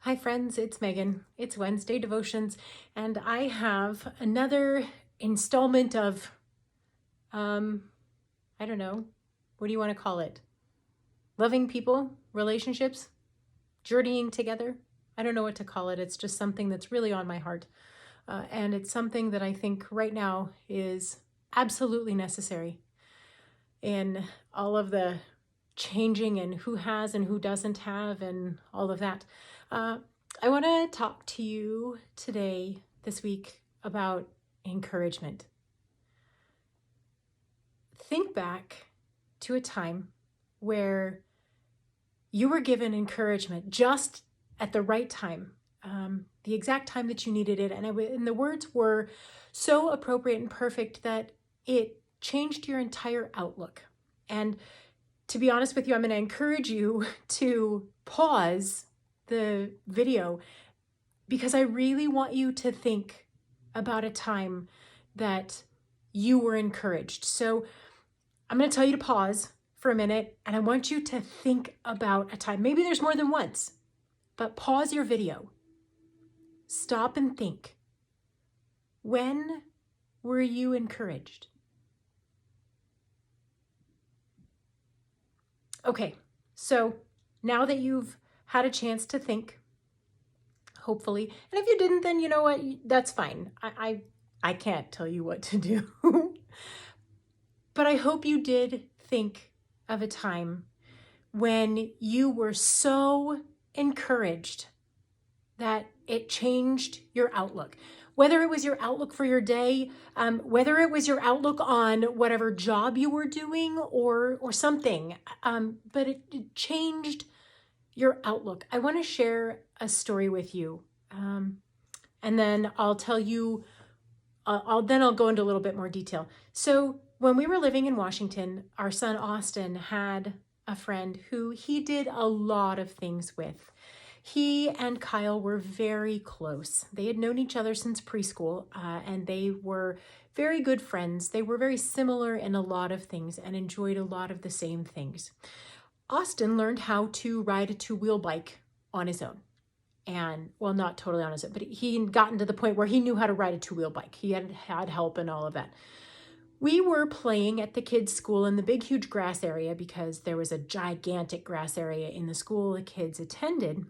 Hi friends, it's Megan. It's Wednesday Devotions, and I have another installment of, I don't know, what do you want to call it? Loving people, relationships, journeying together. I don't know what to call it. It's just something that's really on my heart. And it's something that I think right now is absolutely necessary in all of the changing and who has and who doesn't have and all of that. I want to talk to you today, this week, about encouragement. Think back to a time where you were given encouragement just at the right time, the exact time that you needed it. And the words were so appropriate and perfect that it changed your entire outlook. And to be honest with you, I'm going to encourage you to pause the video because I really want you to think about a time that you were encouraged. So I'm going to tell you to pause for a minute and I want you to think about a time. Maybe there's more than once, but pause your video. Stop and think. When were you encouraged? Okay, so now that you've had a chance to think, hopefully, and if you didn't, then you know what, that's fine. I can't tell you what to do. But I hope you did think of a time when you were so encouraged that it changed your outlook. Whether it was your outlook for your day, whether it was your outlook on whatever job you were doing or something, but it changed your outlook. I want to share a story with you, and then I'll tell you. I'll go into a little bit more detail. So when we were living in Washington, our son Austin had a friend who he did a lot of things with. He and Kyle were very close. They had known each other since preschool, and they were very good friends. They were very similar in a lot of things and enjoyed a lot of the same things. Austin learned how to ride a two-wheel bike on his own. And well, not totally on his own, but he had gotten to the point where he knew how to ride a two-wheel bike. He had had help and all of that. We were playing at the kids' school in the big, huge grass area because there was a gigantic grass area in the school the kids attended.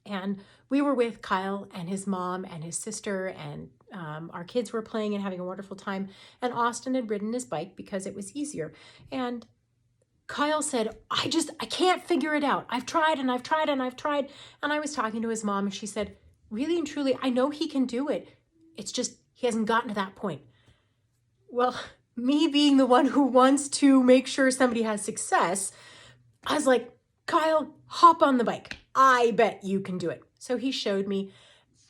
And we were with Kyle and his mom and his sister, and our kids were playing and having a wonderful time. And Austin had ridden his bike because it was easier. And Kyle said, I can't figure it out. I've tried and I've tried and I've tried. And I was talking to his mom and she said, really and truly, I know he can do it. It's just, he hasn't gotten to that point. Well, me being the one who wants to make sure somebody has success, I was like, Kyle, hop on the bike. I bet you can do it. So he showed me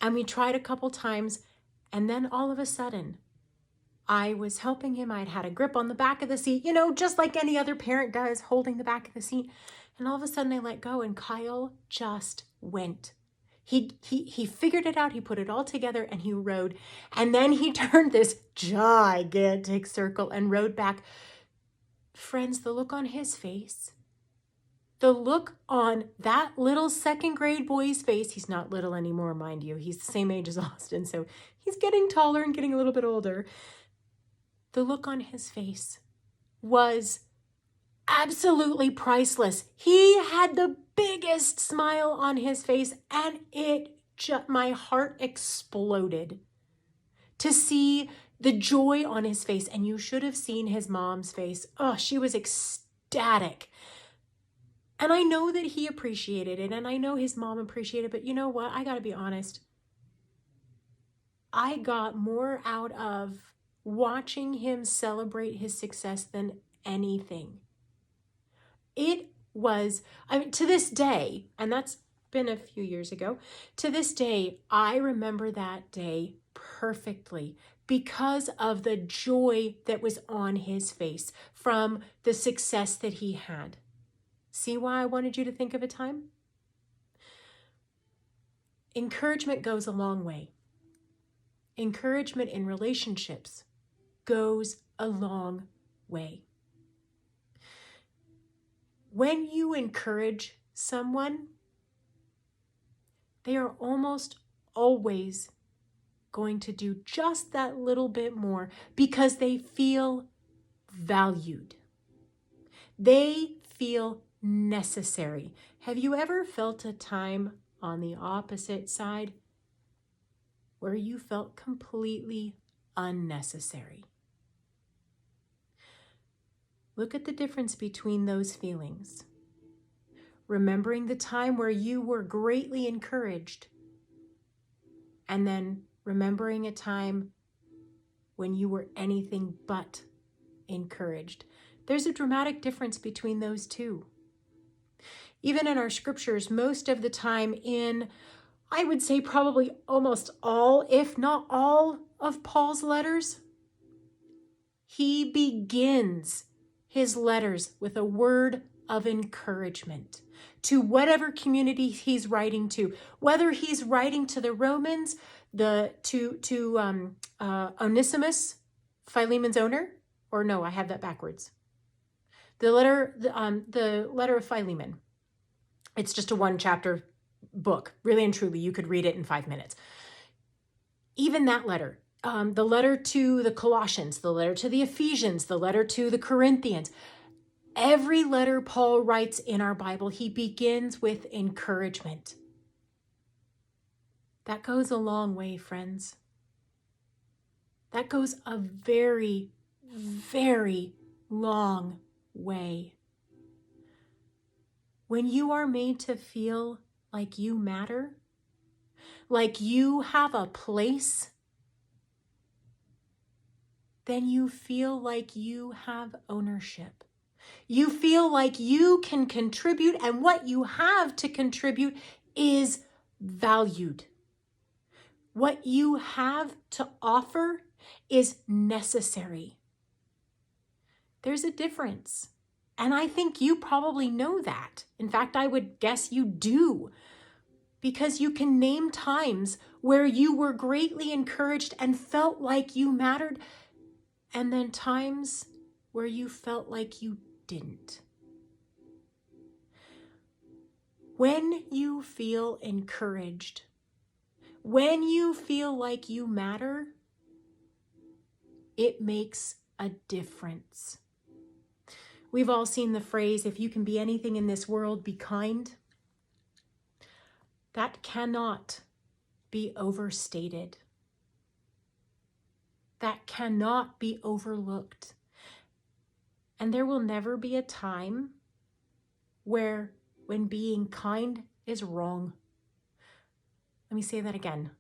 and we tried a couple times. And then all of a sudden, I was helping him. I'd had a grip on the back of the seat, just like any other parent does, holding the back of the seat. And all of a sudden I let go and Kyle just went. He figured it out. He put it all together and he rode. And then he turned this gigantic circle and rode back. Friends, the look on his face, the look on that little second grade boy's face, he's not little anymore, mind you. He's the same age as Austin, so he's getting taller and getting a little bit older. The look on his face was absolutely priceless. He had the biggest smile on his face and my heart exploded to see the joy on his face. And you should have seen his mom's face. Oh, she was ecstatic. And I know that he appreciated it and I know his mom appreciated it, but you know what? I got to be honest. I got more out of watching him celebrate his success than anything. It was, to this day, and that's been a few years ago, to this day, I remember that day perfectly because of the joy that was on his face from the success that he had. See why I wanted you to think of a time? Encouragement goes a long way. Encouragement in relationships goes a long way. When you encourage someone, they are almost always going to do just that little bit more because they feel valued. They feel necessary. Have you ever felt a time on the opposite side where you felt completely unnecessary? Look at the difference between those feelings. Remembering the time where you were greatly encouraged, and then remembering a time when you were anything but encouraged. There's a dramatic difference between those two. Even in our scriptures, most of the time in, I would say probably almost all, if not all, of Paul's letters, he begins his letters with a word of encouragement to whatever community he's writing to, whether he's writing to the Romans, Onesimus, Philemon's owner, or no, I have that backwards. The letter of Philemon. It's just a one-chapter book. Really and truly, you could read it in 5 minutes. Even that letter, the letter to the Colossians, the letter to the Ephesians, the letter to the Corinthians, every letter Paul writes in our Bible, he begins with encouragement. That goes a long way, friends. That goes a very, very long way. When you are made to feel like you matter, like you have a place, then you feel like you have ownership. You feel like you can contribute, and what you have to contribute is valued. What you have to offer is necessary. There's a difference. And I think you probably know that. In fact, I would guess you do. Because you can name times where you were greatly encouraged and felt like you mattered, and then times where you felt like you didn't. When you feel encouraged, when you feel like you matter, it makes a difference. We've all seen the phrase, if you can be anything in this world, be kind. That cannot be overstated. That cannot be overlooked. And there will never be a time when being kind is wrong. Let me say that again.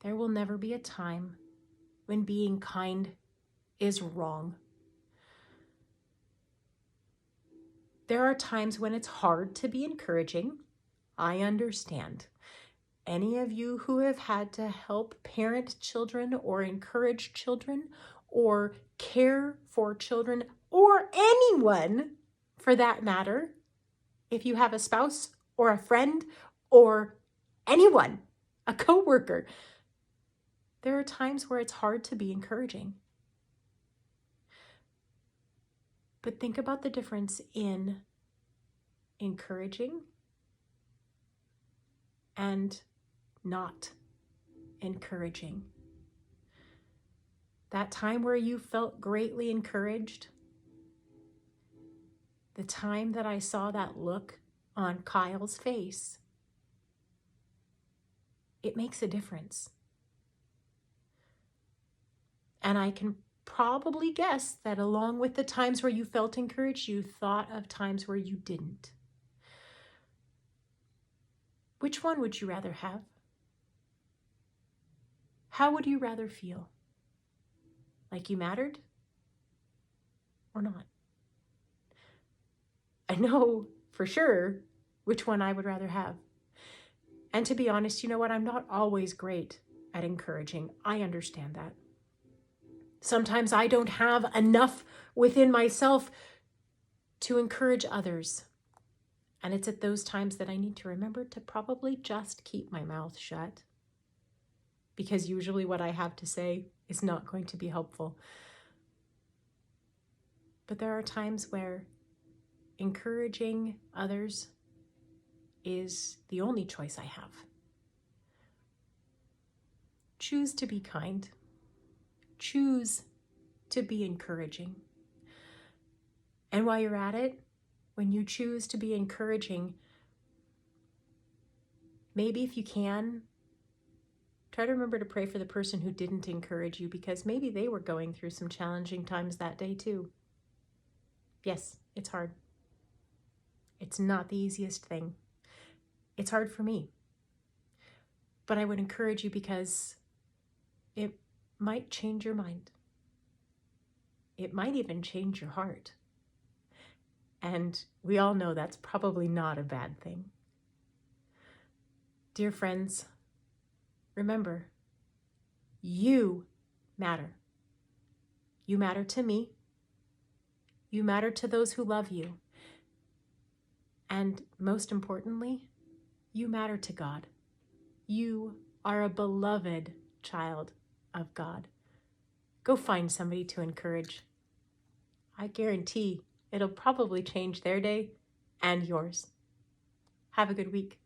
There will never be a time when being kind is wrong. There are times when it's hard to be encouraging. I understand. Any of you who have had to help parent children or encourage children or care for children, or anyone for that matter, if you have a spouse or a friend or anyone, a coworker, there are times where it's hard to be encouraging. But think about the difference in encouraging and not encouraging. That time where you felt greatly encouraged, the time that I saw that look on Kyle's face, it makes a difference. And I can probably guess that along with the times where you felt encouraged, you thought of times where you didn't. Which one would you rather have? How would you rather feel? Like you mattered or not? I know for sure which one I would rather have. And to be honest, you know what? I'm not always great at encouraging. I understand that. Sometimes I don't have enough within myself to encourage others. And it's at those times that I need to remember to probably just keep my mouth shut. Because usually what I have to say is not going to be helpful. But there are times where encouraging others is the only choice I have. Choose to be kind. Choose to be encouraging. And while you're at it, when you choose to be encouraging, maybe if you can, try to remember to pray for the person who didn't encourage you, because maybe they were going through some challenging times that day too. Yes, it's hard. It's not the easiest thing. It's hard for me. But I would encourage you because it might change your mind. It might even change your heart. And we all know that's probably not a bad thing. Dear friends, remember, you matter. You matter to me. You matter to those who love you. And most importantly, you matter to God. You are a beloved child of God. Go find somebody to encourage. I guarantee it'll probably change their day and yours. Have a good week.